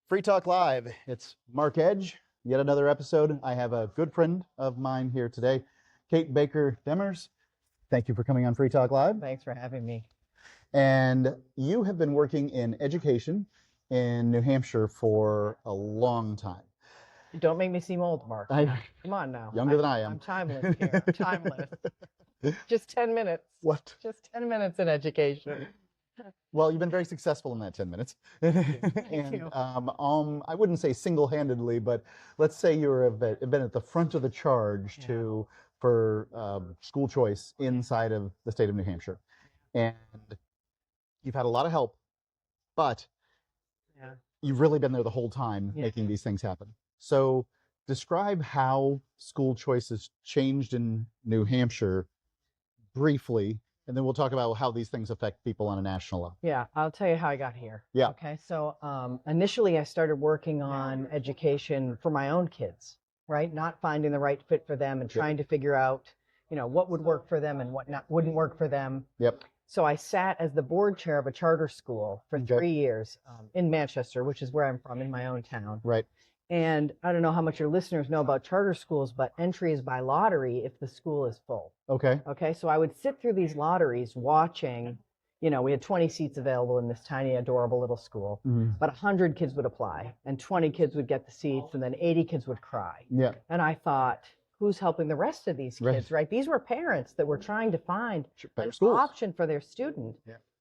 Free Talk Live. It's Mark Edge, yet another episode. I have a good friend of mine here today, Kate Baker Demers. Thank you for coming on Free Talk Live. Thanks for having me. And you have been working in education in New Hampshire for a long time. Don't make me seem old, Mark. Come on now. Younger than I am. I'm timeless here. I'm timeless. Just 10 minutes. What? Just 10 minutes in education. Well, you've been very successful in that 10 minutes. Thank you. I wouldn't say single-handedly, but let's say you've been at the front of the charge for school choice inside of the state of New Hampshire. And you've had a lot of help, but you've really been there the whole time making these things happen. So describe how school choice has changed in New Hampshire briefly, and then we'll talk about how these things affect people on a national level. Yeah, I'll tell you how I got here. Yeah. Okay, so initially I started working on education for my own kids, right? Not finding the right fit for them and trying to figure out, what would work for them and what wouldn't work for them. Yep. So I sat as the board chair of a charter school for 3 years in Manchester, which is where I'm from, in my own town. Right. And I don't know how much your listeners know about charter schools, but entry is by lottery if the school is full. Okay. Okay, so I would sit through these lotteries watching, we had 20 seats available in this tiny, adorable little school, but 100 kids would apply, and 20 kids would get the seats, and then 80 kids would cry. Yeah. And I thought, who's helping the rest of these kids, right? These were parents that were trying to find an option for their student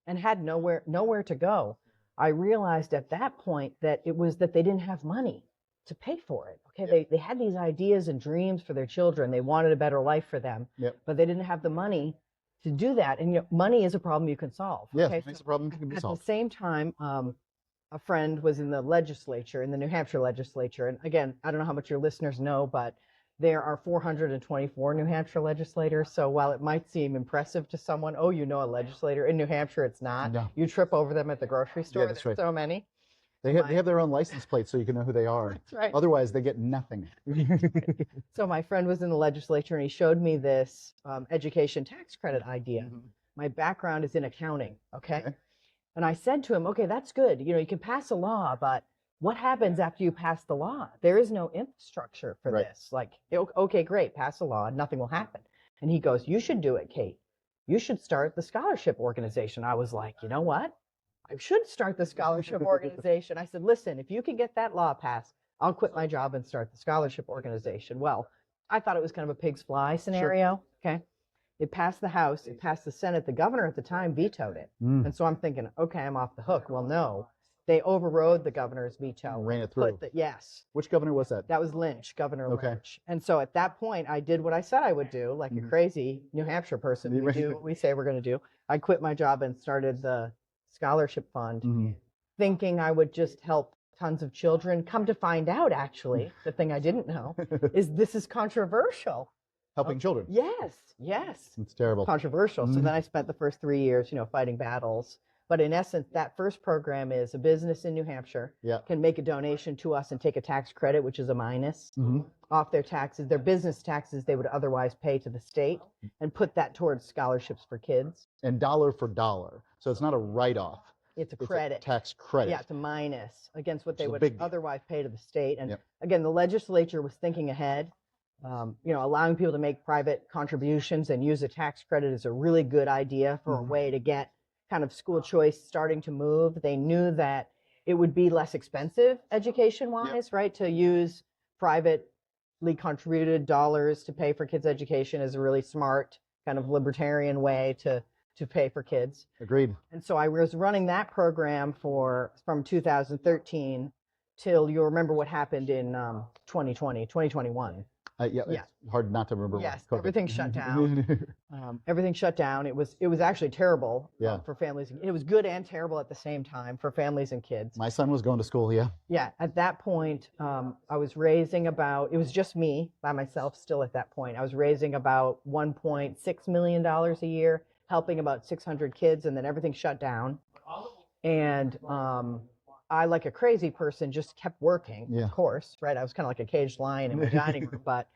and had nowhere to go. I realized at that point that it was that they didn't have money to pay for it. Okay, they had these ideas and dreams for their children. They wanted a better life for them, but they didn't have the money to do that. And money is a problem you can solve. Yes, it's a problem that can be solved. At the same time, a friend was in the legislature, in the New Hampshire legislature. And again, I don't know how much your listeners know, but there are 424 New Hampshire legislators. So while it might seem impressive to someone, a legislator, in New Hampshire it's not. No. You trip over them at the grocery store. There's so many. They have their own license plate so you can know who they are. That's right. Otherwise, they get nothing. So my friend was in the legislature, and he showed me this education tax credit idea. My background is in accounting, okay? And I said to him, okay, that's good. You can pass a law, but what happens after you pass the law? There is no infrastructure for this. Like, okay, great, pass a law, nothing will happen. And he goes, you should do it, Kate. You should start the scholarship organization. I was like, you know what? I should start the scholarship organization. I said, listen, if you can get that law passed, I'll quit my job and start the scholarship organization. Well, I thought it was kind of a pig's fly scenario. Okay. It passed the House. It passed the Senate. The governor at the time vetoed it. And so I'm thinking, okay, I'm off the hook. Well, no. They overrode the governor's veto. Ran it through. Yes. Which governor was that? That was Lynch, Governor Lynch. And so at that point, I did what I said I would do, like a crazy New Hampshire person. We do what we say we're going to do. I quit my job and started the scholarship fund, thinking I would just help tons of children. Come to find out, actually, the thing I didn't know is this is controversial. Helping children. Yes. It's terrible. Controversial. So then I spent the first 3 years, fighting battles. But in essence, that first program is a business in New Hampshire can make a donation to us and take a tax credit, which is a minus, off their taxes, their business taxes they would otherwise pay to the state, and put that towards scholarships for kids. And dollar for dollar. So it's not a write-off. It's a credit. It's a tax credit. Yeah, it's a minus against what they would otherwise pay to the state. And again, the legislature was thinking ahead. Allowing people to make private contributions and use a tax credit is a really good idea for a way to get kind of school choice starting to move. They knew that it would be less expensive education-wise, right? To use privately contributed dollars to pay for kids' education is a really smart kind of libertarian way to pay for kids. Agreed. And so I was running that program from 2013 till you remember what happened in 2021. It's hard not to remember. Yes, everything shut down. Everything shut down. It was actually terrible for families. It was good and terrible at the same time for families and kids. My son was going to school, Yeah, at that point, I was raising it was just me by myself still at that point. I was raising about $1.6 million a year, helping about 600 kids, and then everything shut down. And I, like a crazy person, just kept working, of course, right? I was kind of like a caged lion in my dining room, but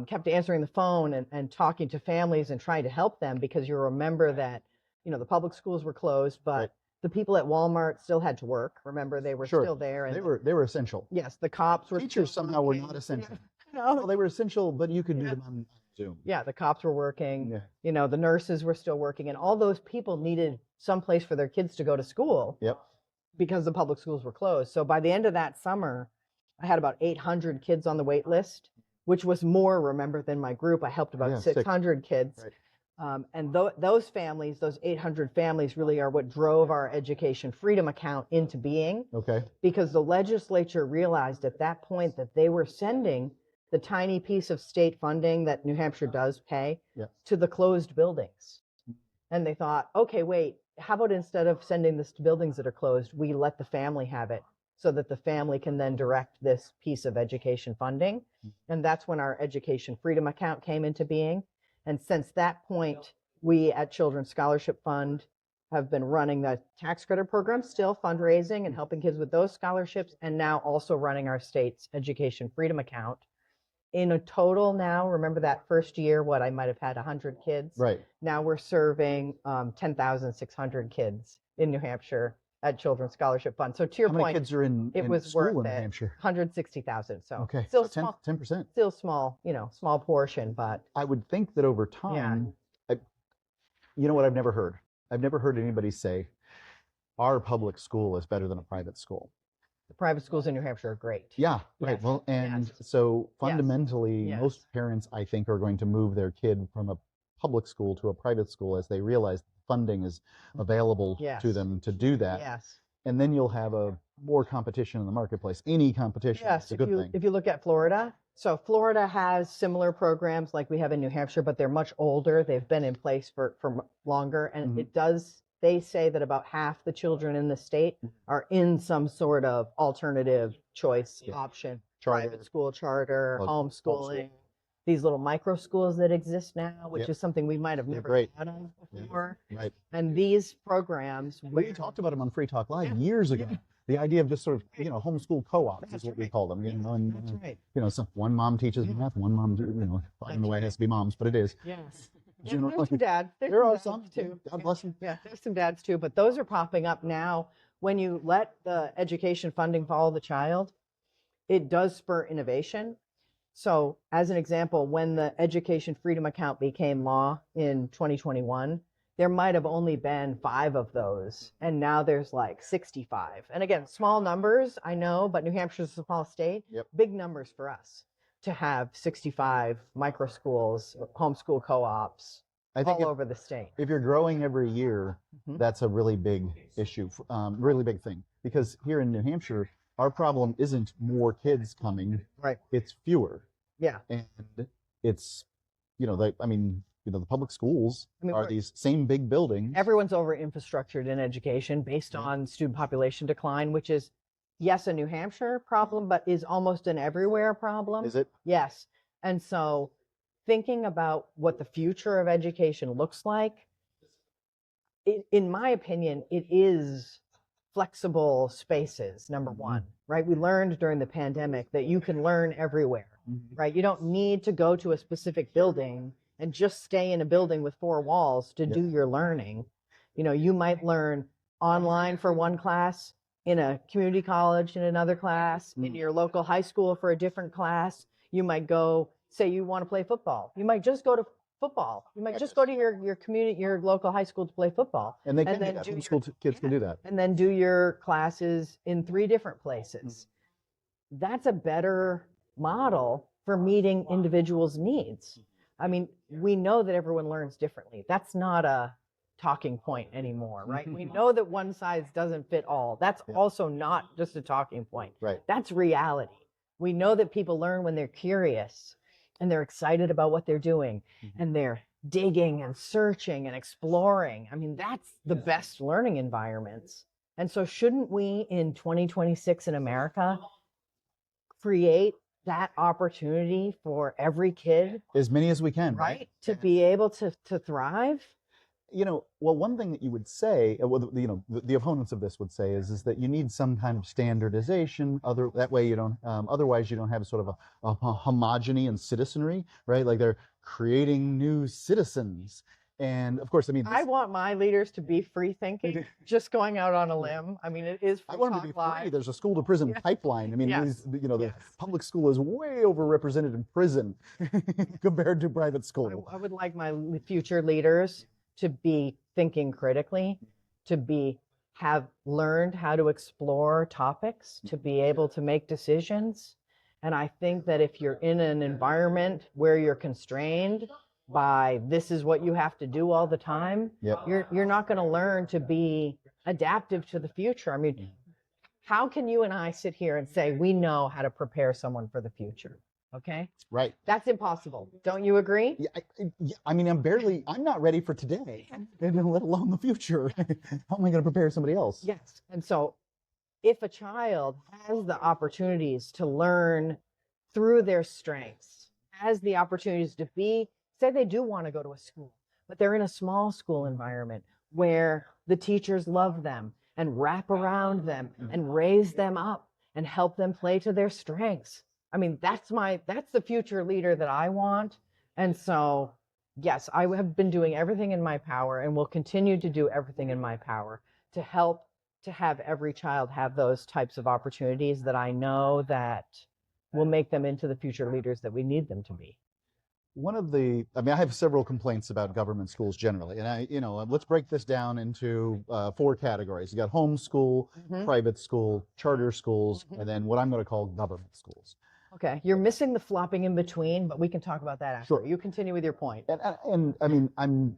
kept answering the phone and talking to families and trying to help them, because you remember that, the public schools were closed, but The people at Walmart still had to work. Remember, they were Sure. still there. And They were essential. yes, the cops were Teachers still somehow were working. not essential. No. Well, they were essential, but you could do them on Zoom. Yeah, the cops were working. Yeah. You know, the nurses were still working, and all those people needed some place for their kids to go to school. Yep. Because the public schools were closed. So by the end of that summer, I had about 800 kids on the wait list, which was more, remember, than my group. I helped about 600 kids. Right. And those families, those 800 families really are what drove our Education Freedom Account into being. Okay. Because the legislature realized at that point that they were sending the tiny piece of state funding that New Hampshire does pay to the closed buildings. And they thought, okay, wait, how about instead of sending this to buildings that are closed, we let the family have it so that the family can then direct this piece of education funding. And that's when our Education Freedom Account came into being. And since that point, we at Children's Scholarship Fund have been running the tax credit program, still fundraising and helping kids with those scholarships, and now also running our state's Education Freedom Account. In a total now, remember that first year, I might have had 100 kids. Right. Now we're serving 10,600 kids in New Hampshire at Children's Scholarship Fund. So to your How many point, kids are in was school worth in New it. Hampshire? 160,000. So Okay. still So 10%. Still small, small portion, but I would think that over time, you know what I've never heard? I've never heard anybody say, our public school is better than a private school. the private schools in New Hampshire are great. Yeah, right. Yes, Well, and yes. so fundamentally, Yes. most parents, I think, are going to move their kid from a public school to a private school as they realize funding is available to Yes. them to do that. Yes. And then you'll have more competition in the marketplace. Any competition Yes, is a good thing. if you look at Florida, so Florida has similar programs like we have in New Hampshire, but they're much older. They've been in place for longer, and they say that about half the children in the state are in some sort of alternative choice option, private school charter, homeschooling, these little micro schools that exist now, which is something we might have never thought of before. Right. And these programs, We talked about them on Free Talk Live years ago. The idea of just sort of, homeschool co-ops is what we call them. And, so one mom teaches math, one mom, I don't know why it has to be moms, but it is. Yes. Generally, There's some dads. there are dads some too. God bless them. Yeah, there's some dads too, but those are popping up now. When you let the education funding follow the child, it does spur innovation. So as an example, when the Education Freedom Account became law in 2021, there might have only been 5 of those, and now there's like 65. And again, small numbers, I know, but New Hampshire's a small state. Big numbers for us to have 65 micro schools, homeschool co-ops all over the state. If you're growing every year, that's a really big issue, really big thing. Because here in New Hampshire, our problem isn't more kids coming. Right. It's fewer. Yeah. And it's, the public schools are these same big buildings. Everyone's over infrastructured in education based on student population decline, which is, yes, a New Hampshire problem, but is almost an everywhere problem. Is it? Yes. And so thinking about what the future of education looks like, in my opinion, it is flexible spaces, number one, right? We learned during the pandemic that you can learn everywhere, right? You don't need to go to a specific building and just stay in a building with 4 walls to do your learning. You might learn online for one class, in a community college in another class, in your local high school for a different class. You might go, say you want to play football. You might just go to football. You might just go to your community, your local high school to play football. And they can do that. Homeschool kids can do that. And then do your classes in 3 different places. That's a better model for meeting individuals' needs. I mean, we know that everyone learns differently. That's not a talking point anymore, right? We know that one size doesn't fit all. That's also not just a talking point. Right. That's reality. We know that people learn when they're curious and they're excited about what they're doing and they're digging and searching and exploring. I mean, that's the best learning environments. And so shouldn't we in 2026 in America create that opportunity for every kid? As many as we can, right? To be able to thrive? Well, one thing that you would say, the opponents of this would say is that you need some kind of standardization. That way you don't, otherwise you don't have sort of a homogeny and citizenry, right? Like they're creating new citizens. And of course, I mean, I want my leaders to be free thinking, just going out on a limb. I mean, it is free I want them to be talk free. live. There's a school to prison Yeah. pipeline. I mean, Yes. the Yes. public school is way overrepresented in prison compared to private school. I would like my future leaders to be thinking critically, to have learned how to explore topics, to be able to make decisions. And I think that if you're in an environment where you're constrained by this is what you have to do all the time, Yep. you're not going to learn to be adaptive to the future. I mean, how can you and I sit here and say we know how to prepare someone for the future? Okay? Right. That's impossible. Don't you agree? Yeah, I mean, I'm not ready for today, let alone the future. How am I going to prepare somebody else? Yes. And so if a child has the opportunities to learn through their strengths, has the opportunities to say they do want to go to a school, but they're in a small school environment where the teachers love them and wrap around them and raise them up and help them play to their strengths. I mean, that's the future leader that I want. And so, yes, I have been doing everything in my power and will continue to do everything in my power to help to have every child have those types of opportunities that I know that will make them into the future leaders that we need them to be. I have several complaints about government schools generally, and let's break this down into 4 categories. You got homeschool, private school, charter schools, and then what I'm going to call government schools. Okay, you're missing the flopping in between, but we can talk about that after. Sure. You continue with your point. And I mean,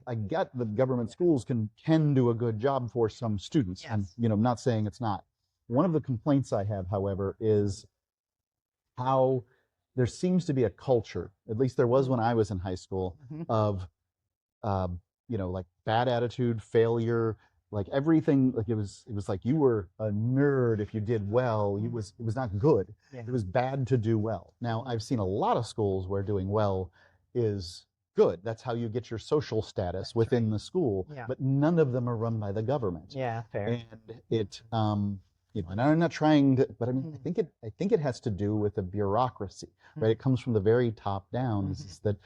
I get that government schools can do a good job for some students. Yes. I'm not saying it's not. One of the complaints I have, however, is how there seems to be a culture, at least there was when I was in high school, of like bad attitude, failure, like everything, like it was like you were a nerd if you did well. It was not good. Yeah. It was bad to do well. Now, I've seen a lot of schools where doing well is good. That's how you get your social status within the school. Yeah. But none of them are run by the government. Yeah, fair. And it and I'm not trying to, but I mean, I think it has to do with the bureaucracy, right? It comes from the very top down. Is that,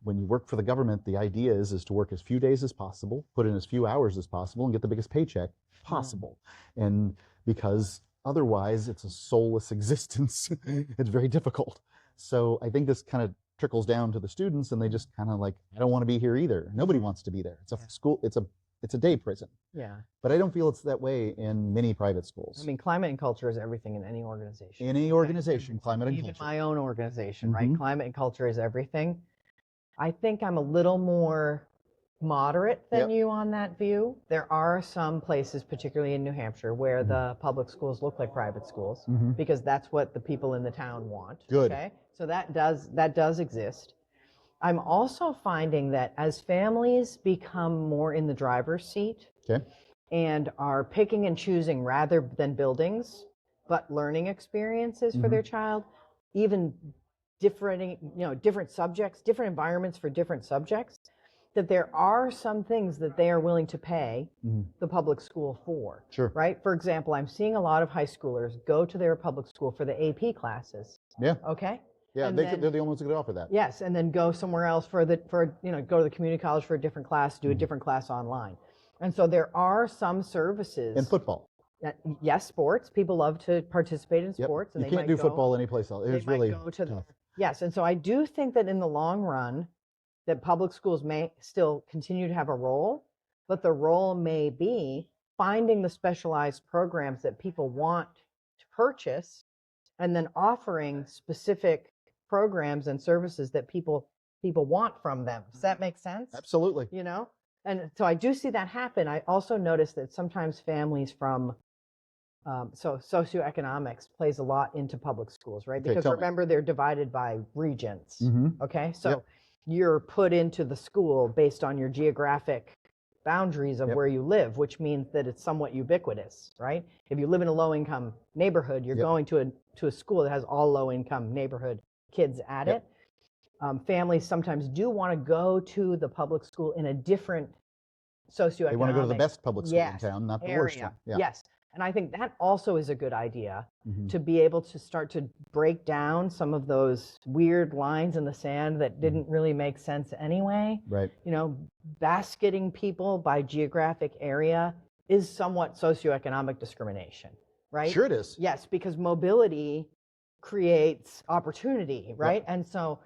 when you work for the government, the idea is to work as few days as possible, put in as few hours as possible, and get the biggest paycheck possible. And because otherwise, it's a soulless existence. It's very difficult. So I think this kind of trickles down to the students, and they just kind of like, I don't want to be here either. Nobody wants to be there. It's a school. It's a day prison. Yeah. But I don't feel it's that way in many private schools. I mean, climate and culture is everything in any organization. In any organization, climate and Even culture. my own organization, right? Climate and culture is everything. I think I'm a little more moderate than you on that view. There are some places, particularly in New Hampshire, where the public schools look like private schools because that's what the people in the town want. Good. Okay, so that does exist. I'm also finding that as families become more in the driver's seat and are picking and choosing rather than buildings, but learning experiences for their child, even different subjects, different environments for different subjects, that there are some things that they are willing to pay the public school for. Sure. Right? For example, I'm seeing a lot of high schoolers go to their public school for the AP classes. Yeah. Okay? Yeah, they're the only ones who could offer that. Yes, and then go somewhere else go to the community college for a different class, do a different class online. And so there are some services. And football. Yes, sports. People love to participate in sports. And you can't do football anyplace else. It's really tough. Yes, and so I do think that in the long run, that public schools may still continue to have a role, but the role may be finding the specialized programs that people want to purchase and then offering specific programs and services that people want from them. Does that make sense? Absolutely. And so I do see that happen. I also notice that sometimes families from socioeconomics plays a lot into public schools, right? Because remember, they're divided by regions. Okay, so you're put into the school based on your geographic boundaries of where you live, which means that it's somewhat ubiquitous, right? If you live in a low-income neighborhood, you're going to a school that has all low-income neighborhood kids at it. Families sometimes do want to go to the public school in a different socioeconomic. They want to go to the best public school in town, not the worst one. Yes. And I think that also is a good idea, Mhm. to be able to start to break down some of those weird lines in the sand that didn't really make sense anyway. Right. You know, basketing people by geographic area is somewhat socioeconomic discrimination, right? Sure it is. Yes, because mobility creates opportunity, right? And so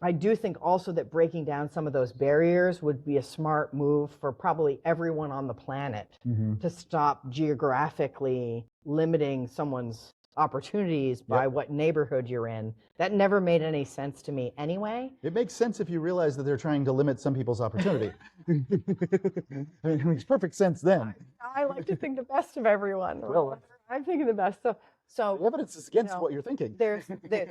I do think also that breaking down some of those barriers would be a smart move for probably everyone on the planet, to stop geographically limiting someone's opportunities by what neighborhood you're in. That never made any sense to me anyway. It makes sense if you realize that they're trying to limit some people's opportunity. I mean, it makes perfect sense then. I like to think the best of everyone. Well, I'm thinking the best. So the evidence is against you know, what you're thinking. there's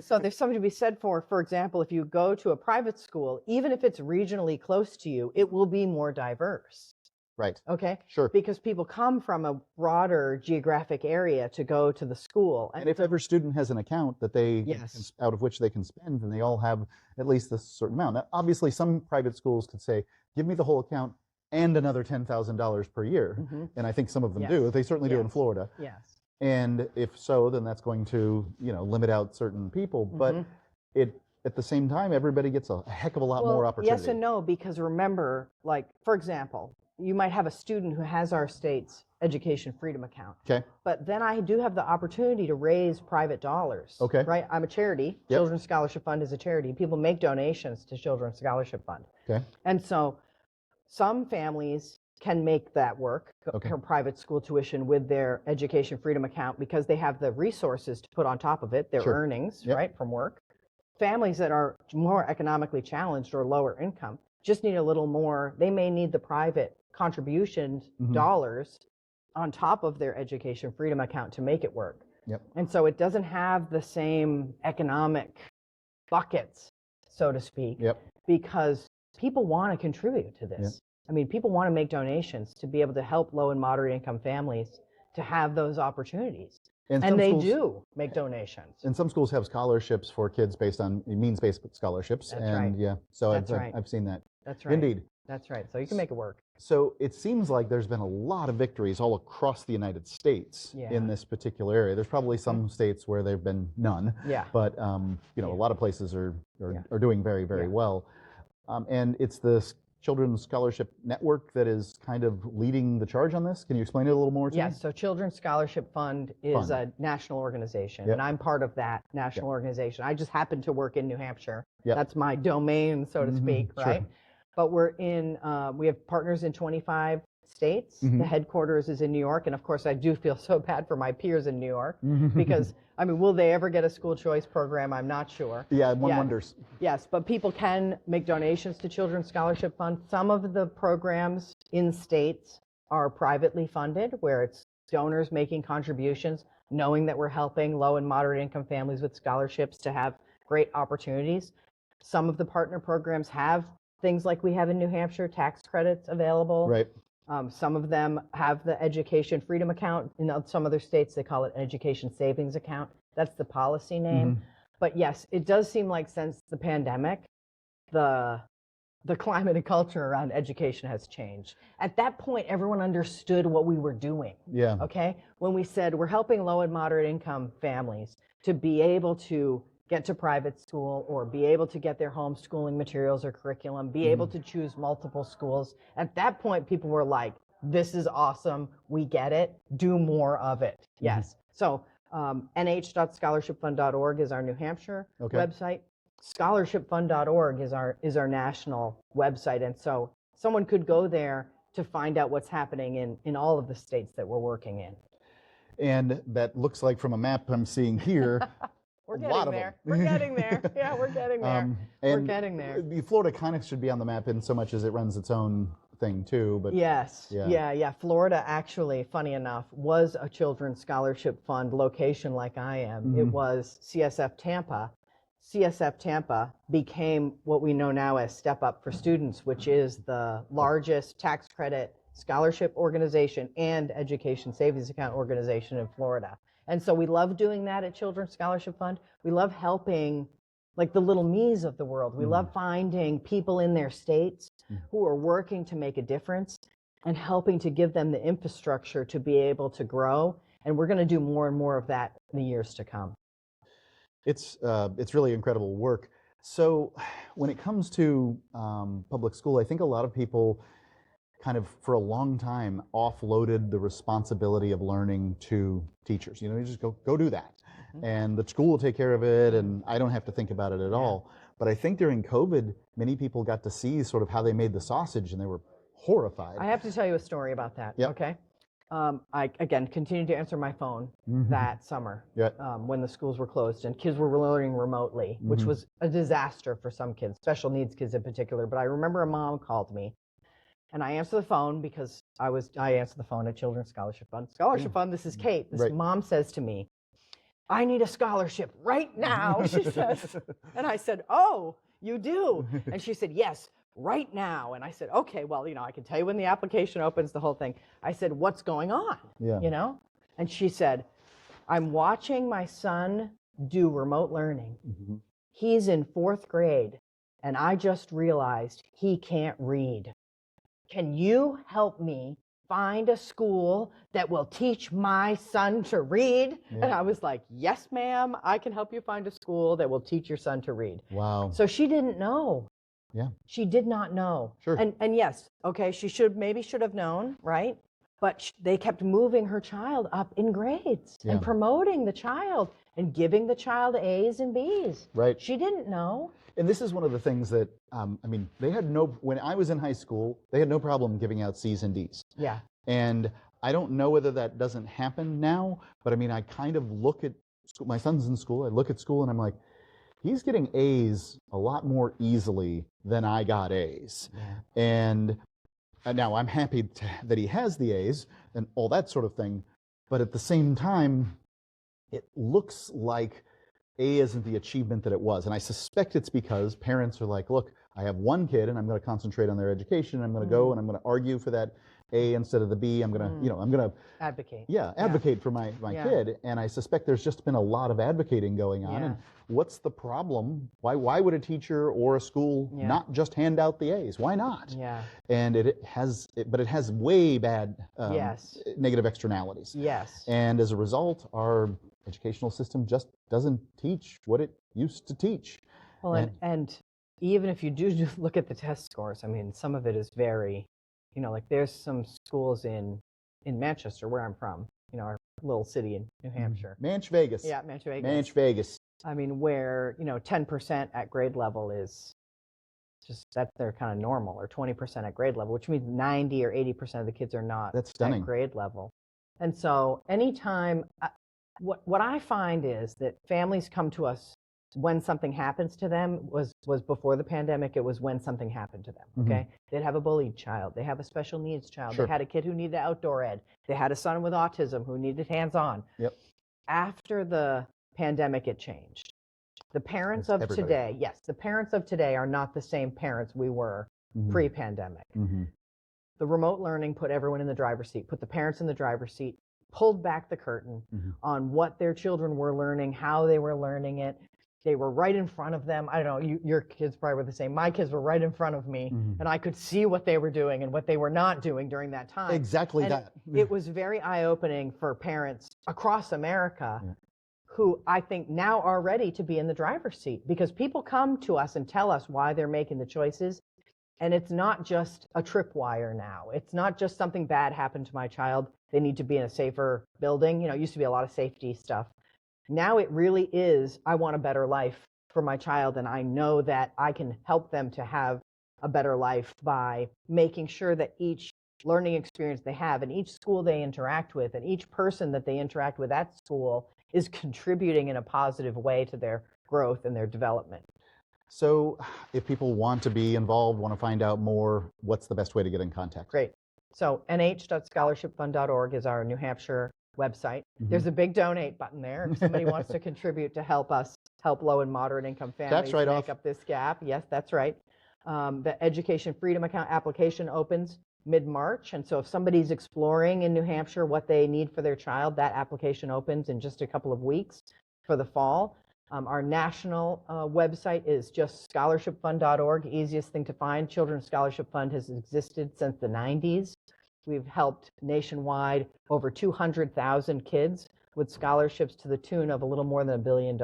something to be said for example, if you go to a private school, even if it's regionally close to you, it will be more diverse. Right. Okay. Sure. Because people come from a broader geographic area to go to the school. And if every student has an account that they Yes. out of which they can spend, then they all have at least this certain amount. Now, obviously, some private schools could say, "Give me the whole account and another $10,000 per year," and I think some of them do. They certainly do in Florida. Yes. And if so, then that's going to, limit out certain people. But at the same time, everybody gets a heck of a lot more opportunity. Yes and no, because remember, like, for example, you might have a student who has our state's education freedom account. Okay. But then I do have the opportunity to raise private dollars. Okay. Right? I'm a charity. Children's Scholarship Fund is a charity. People make donations to Children's Scholarship Fund. Okay. And so some families can make that work, for private school tuition with their education freedom account, because they have the resources to put on top of it, their earnings, right, from work. Families that are more economically challenged or lower income just need a little more. They may need the private contribution dollars on top of their education freedom account to make it work. And so it doesn't have the same economic buckets, so to speak, because people want to contribute to this. I mean, people want to make donations to be able to help low and moderate income families to have those opportunities. And they do make donations. And some schools have scholarships for kids based on means-based scholarships. That's right. Yeah, so That's right. I've seen that. That's right. Indeed. That's right. So you can make it work. So it seems like there's been a lot of victories all across the United States in this particular area. There's probably some states where there've been none. But a lot of places are doing very, very well. And it's the Children's Scholarship Network that is kind of leading the charge on this. Can you explain it a little more to me? Yes, so Children's Scholarship Fund is a national organization, and I'm part of that national organization. I just happen to work in New Hampshire. That's my domain, so to speak, right? But we have partners in 25 states. The headquarters is in New York, and of course I do feel so bad for my peers in New York, because, I mean, will they ever get a school choice program? I'm not sure. Yeah, one wonders. Yes, but people can make donations to Children's Scholarship Fund. Some of the programs in states are privately funded, where it's donors making contributions, knowing that we're helping low and moderate income families with scholarships to have great opportunities. Some of the partner programs have things like we have in New Hampshire, tax credits available. Right. Some of them have the education freedom account. In some other states, they call it an education savings account. That's the policy name. But yes, it does seem like since the pandemic, the climate and culture around education has changed. At that point, everyone understood what we were doing. Okay? When we said we're helping low and moderate income families to be able to get to private school or be able to get their homeschooling materials or curriculum, be able to choose multiple schools. At that point, people were like, this is awesome. We get it. Do more of it. Yes. So nh.scholarshipfund.org is our New Hampshire website. Scholarshipfund.org is our national website. And so someone could go there to find out what's happening in all of the states that we're working in. And that looks like, from a map I'm seeing here, We're getting there. We're getting there. Yeah, we're getting there. We're getting there. Florida kind of should be on the map in so much as it runs its own thing too. But yes, yeah. Florida, actually, funny enough, was a Children's Scholarship Fund location like I am. It was CSF Tampa. CSF Tampa became what we know now as Step Up for Students, which is the largest tax credit scholarship organization and education savings account organization in Florida. And so we love doing that at Children's Scholarship Fund. We love helping, like, the little me's of the world. We love finding people in their states who are working to make a difference and helping to give them the infrastructure to be able to grow And we're going to do more and more of that in the years to come. It's really incredible work. So when it comes to public school, I think a lot of people kind of for a long time offloaded the responsibility of learning to teachers. You just go do that. And the school will take care of it, and I don't have to think about it at all. But I think during COVID, many people got to see sort of how they made the sausage, and they were horrified. I have to tell you a story about that. Yep. Okay. I, again, continued to answer my phone that summer when the schools were closed and kids were learning remotely, which was a disaster for some kids, special needs kids in particular. But I remember a mom called me, and I answered the phone because I answered the phone at Children's Scholarship Fund. Scholarship Fund, this is Kate. This mom says to me, "I need a scholarship right now," she says. And I said, "Oh, you do?" And she said, "Yes, right now." And I said, "Okay, well, I can tell you when the application opens, the whole thing." I said, "What's going on?" And she said, "I'm watching my son do remote learning. He's in 4th grade, and I just realized he can't read. Can you help me find a school that will teach my son to read?" And I was like, "Yes, ma'am, I can help you find a school that will teach your son to read." Wow. So she didn't know. Yeah. She did not know. Sure. And yes, okay, she maybe should have known, right? But they kept moving her child up in grades and promoting the child and giving the child A's and B's. Right. She didn't know. And this is one of the things that, they had when I was in high school, they had no problem giving out C's and D's. Yeah. And I don't know whether that doesn't happen now, but I kind of look at school, my son's in school, I look at school and I'm like, he's getting A's a lot more easily than I got A's. Yeah. And now I'm happy that he has the A's and all that sort of thing, but at the same time, it looks like A isn't the achievement that it was. And I suspect it's because parents are like, look, I have one kid and I'm going to concentrate on their education. I'm going to go and I'm going to argue for that A instead of the B. I'm going to, I'm going to advocate. Yeah, advocate for my kid. And I suspect there's just been a lot of advocating going on. And what's the problem? Why would a teacher or a school not just hand out the A's? Why not? Yeah. And but it has way bad negative externalities. Yes. And as a result, our educational system just doesn't teach what it used to teach. Well, and even if you do look at the test scores, some of it is very, like there's some schools in Manchester, where I'm from, our little city in New Hampshire. Manch Vegas. Yeah, Manch Vegas. Manch Vegas. Where, 10% at grade level is just that they're kind of normal, or 20% at grade level, which means 90 or 80% of the kids are not That's stunning. At grade level. And so anytime, what I find is that families come to us when something happens to them was before the pandemic. It was when something happened to them. Okay. They'd have a bullied child. They have a special needs child. Sure. They had a kid who needed outdoor ed. They had a son with autism who needed hands-on. Yep. After the pandemic, it changed. The parents of today, the parents of today are not the same parents we were pre-pandemic. The remote learning put everyone in the driver's seat, put the parents in the driver's seat, pulled back the curtain on what their children were learning, how they were learning it. They were right in front of them. I don't know, your kids probably were the same. My kids were right in front of me, and I could see what they were doing and what they were not doing during that time. Exactly and that. It was very eye-opening for parents across America who I think now are ready to be in the driver's seat, because people come to us and tell us why they're making the choices. And it's not just a tripwire now. It's not just something bad happened to my child. They need to be in a safer building. It used to be a lot of safety stuff. Now it really is, I want a better life for my child, and I know that I can help them to have a better life by making sure that each learning experience they have and each school they interact with and each person that they interact with at school is contributing in a positive way to their growth and their development. So if people want to be involved, want to find out more, what's the best way to get in contact? Great. So nh.scholarshipfund.org is our New Hampshire website. There's a big donate button there if somebody wants to contribute to help us help low and moderate income families make up this gap. Yes, that's right. The Education Freedom Account application opens mid-March, and so if somebody's exploring in New Hampshire what they need for their child, that application opens in just a couple of weeks for the fall. Our national website is just scholarshipfund.org, easiest thing to find. Children's Scholarship Fund has existed since the 90s. We've helped nationwide over 200,000 kids with scholarships to the tune of a little more than $1 billion.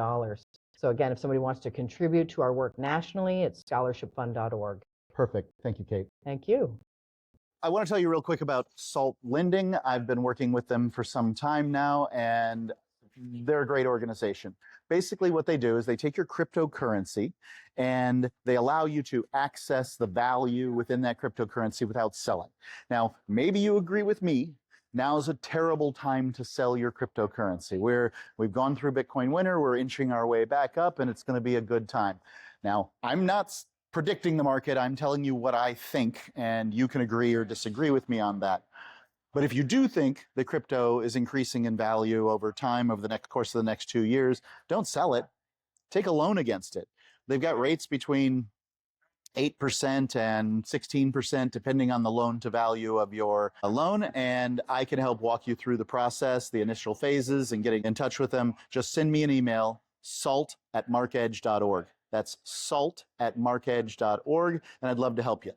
So again, if somebody wants to contribute to our work nationally, it's scholarshipfund.org. Perfect. Thank you, Kate. Thank you. I want to tell you real quick about Salt Lending. I've been working with them for some time now, and they're a great organization. Basically, what they do is they take your cryptocurrency and they allow you to access the value within that cryptocurrency without selling. Now, maybe you agree with me. Now is a terrible time to sell your cryptocurrency. We've gone through Bitcoin winter, we're inching our way back up, and it's going to be a good time. Now, I'm not predicting the market. I'm telling you what I think, and you can agree or disagree with me on that. But if you do think that crypto is increasing in value over time, over the course of the next 2 years, don't sell it. Take a loan against it. They've got rates between 8% and 16%, depending on the loan to value of your loan. And I can help walk you through the process, the initial phases, and getting in touch with them. Just send me an email, salt@markedge.org. That's salt@markedge.org, and I'd love to help you.